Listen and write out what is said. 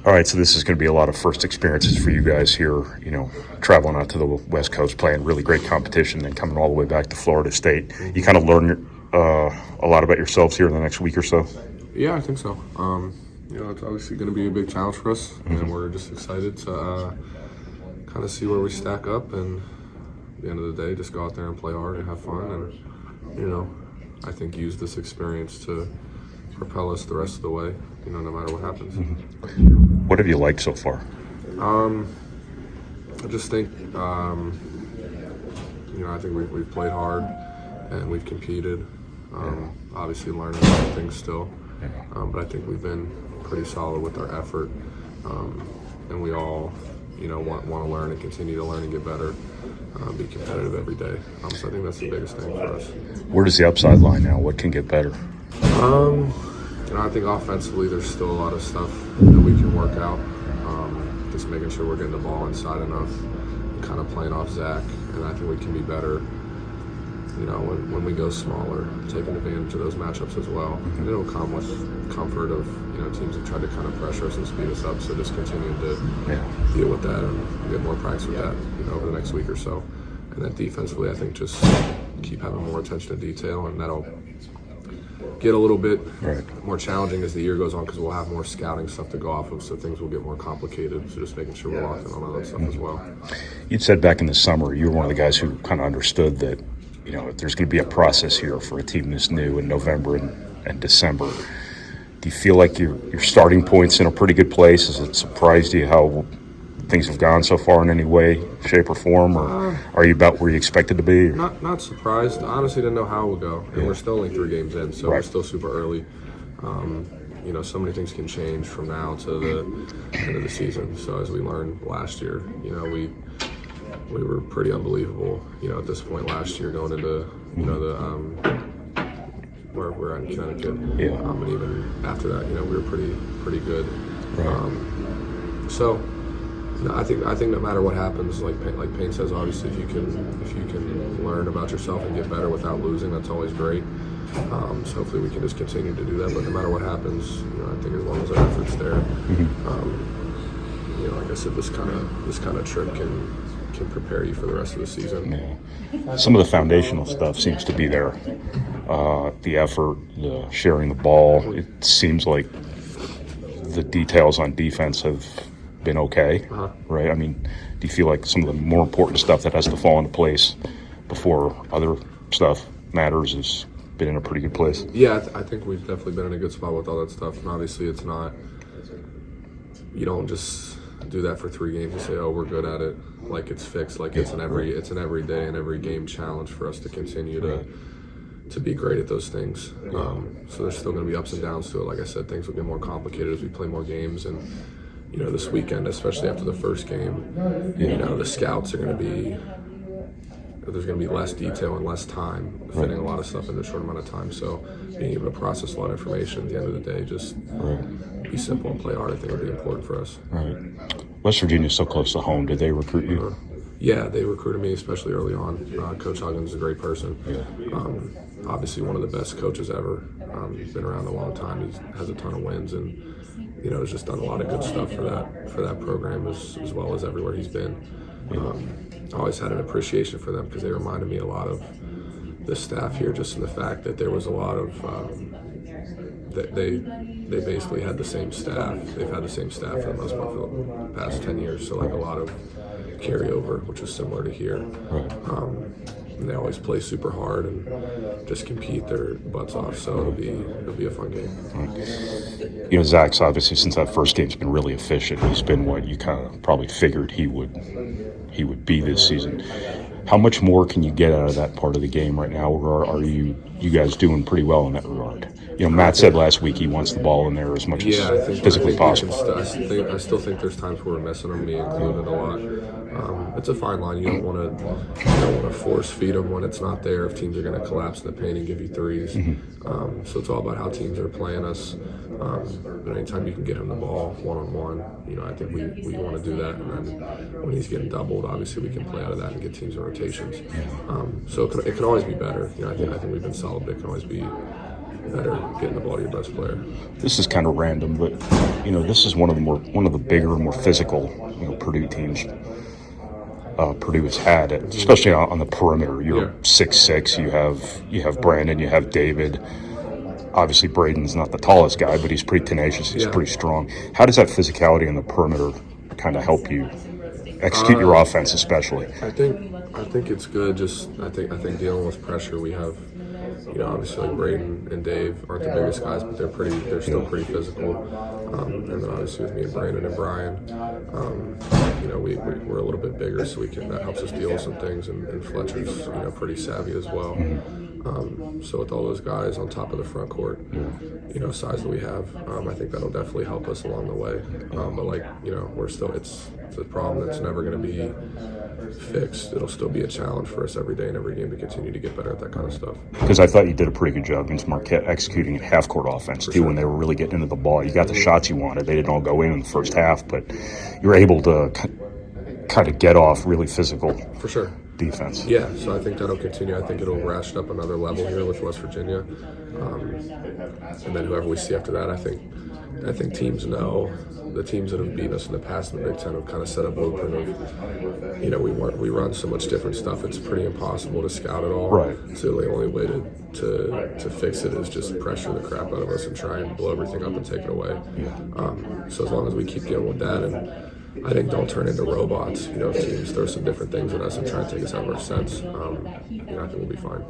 All right, so this is going to be a lot of first experiences for you guys here, traveling out to the West Coast, playing really great competition, then coming all the way back to Florida State. You kind of learn a lot about yourselves here in the next week or so? Yeah, I think so. It's obviously going to be a big challenge for us, and we're just excited to kind of see where we stack up, and at the end of the day, just go out there and play hard and have fun, and, I think use this experience to propel us the rest of the way, no matter what happens. What have you liked so far? I just think, I think we've played hard and we've competed. Obviously learning a lot of things still, but I think we've been pretty solid with our effort, and we all, want to learn and continue to learn and get better, be competitive every day. So I think that's the biggest thing for us. Where does the upside lie now? What can get better? I think offensively there's still a lot of stuff that we can work out. Just making sure we're getting the ball inside enough, and kind of playing off Zach, and I think we can be better, when we go smaller, taking advantage of those matchups as well. And it'll come with comfort of, teams have tried to kind of pressure us and speed us up, so just continue to deal with that and get more practice with that, over the next week or so. And then defensively, I think just keep having more attention to detail, and that'll get a little bit more challenging as the year goes on, because we'll have more scouting stuff to go off of, so things will get more complicated. So just making sure we're locked in on all that stuff as well. You'd said back in the summer you were one of the guys who kind of understood that, there's going to be a process here for a team this new in November and December. Do you feel like your starting point's in a pretty good place? Has it surprised you how things have gone so far in any way, shape, or form, or are you about where you expected to be? Not surprised. I honestly didn't know how it would go, and we're still only 3 games in, so we're still super early. So many things can change from now to the end of the season. So as we learned last year, we were pretty unbelievable, at this point last year, going into, where we're at in Connecticut. And even after that, we were pretty good. I think no matter what happens, like Payne says, obviously if you can learn about yourself and get better without losing, that's always great. So hopefully we can just continue to do that. But no matter what happens, I think as long as our effort's there, like I said, this kind of trip can prepare you for the rest of the season. Some of the foundational stuff seems to be there. The effort, the sharing the ball. It seems like the details on defense have been okay, right? I mean, do you feel like some of the more important stuff that has to fall into place before other stuff matters has been in a pretty good place? Yeah, I think we've definitely been in a good spot with all that stuff. And obviously it's not, you don't just do that for 3 games and say, oh, we're good at it, like it's fixed. Like it's an every day and every game challenge for us to continue to be great at those things. So there's still going to be ups and downs to it. Like I said, things will get more complicated as we play more games, and this weekend, especially after the first game, the scouts are going to be, there's going to be less detail and less time fitting a lot of stuff into a short amount of time. So being able to process a lot of information at the end of the day, just be simple and play hard, I think would be important for us. West Virginia's so close to home. Did they recruit you? Yeah, they recruited me, especially early on. Coach Huggins is a great person. Obviously one of the best coaches ever. He's been around a long time. He has a ton of wins, and has just done a lot of good stuff for that program as well as everywhere he's been. I always had an appreciation for them because they reminded me a lot of the staff here, just in the fact that there was a lot of that they basically had the same staff. They've had the same staff for the most part for the past 10 years. So like a lot of carryover, which is similar to here. And they always play super hard and just compete their butts off. So it'll be a fun game. Zach's obviously, since that first game's been really efficient. He's been what you kind of probably figured he would be this season. How much more can you get out of that part of the game right now, or are you guys doing pretty well in that regard? Matt said last week he wants the ball in there as much as physically possible. I still think there's times where we're missing them, me included, a lot. It's a fine line. You don't want to force feed them when it's not there. If teams are going to collapse in the paint and give you threes, so it's all about how teams are playing us. But anytime you can get him the ball one-on-one, I think we want to do that. And then when he's getting doubled, obviously we can play out of that and get teams in rotations. So it can always be better. I think we've been solid, but it can always be better getting the ball to your best player. This is kind of random, but this is one of the bigger, more physical Purdue teams. Purdue has had it, especially on the perimeter. You're 6'6". You have Brandon, you have David. Obviously, Braden's not the tallest guy, but he's pretty tenacious. He's pretty strong. How does that physicality in the perimeter kind of help you execute your offense, especially? I think it's good. Just I think dealing with pressure, we have. Obviously, like Braden and Dave aren't the biggest guys, but they're still pretty physical. And then obviously with me and Brandon and Brian, we're a little bit bigger, so that helps us deal with some things. And Fletcher's pretty savvy as well. So with all those guys on top of the front court, size that we have, I think that'll definitely help us along the way. But we're still it's a problem that's never going to be fixed. It'll still be a challenge for us every day and every game to continue to get better at that kind of stuff. Because I thought you did a pretty good job against Marquette executing a half-court offense, too, when they were really getting into the ball. You got the shots you wanted. They didn't all go in the first half, but you were able to kind of get off really physical defense. Yeah, so I think that'll continue. I think it'll ratchet up another level here with West Virginia. And then whoever we see after that, I think teams know. The teams that have beaten us in the past in the Big Ten have kind of set a blueprint of, we run so much different stuff. It's pretty impossible to scout it all. Right. So the only way to fix it is just pressure the crap out of us and try and blow everything up and take it away. So as long as we keep dealing with that, and I think don't turn into robots. If teams throw some different things at us and try and take us out of our sense, I think we'll be fine.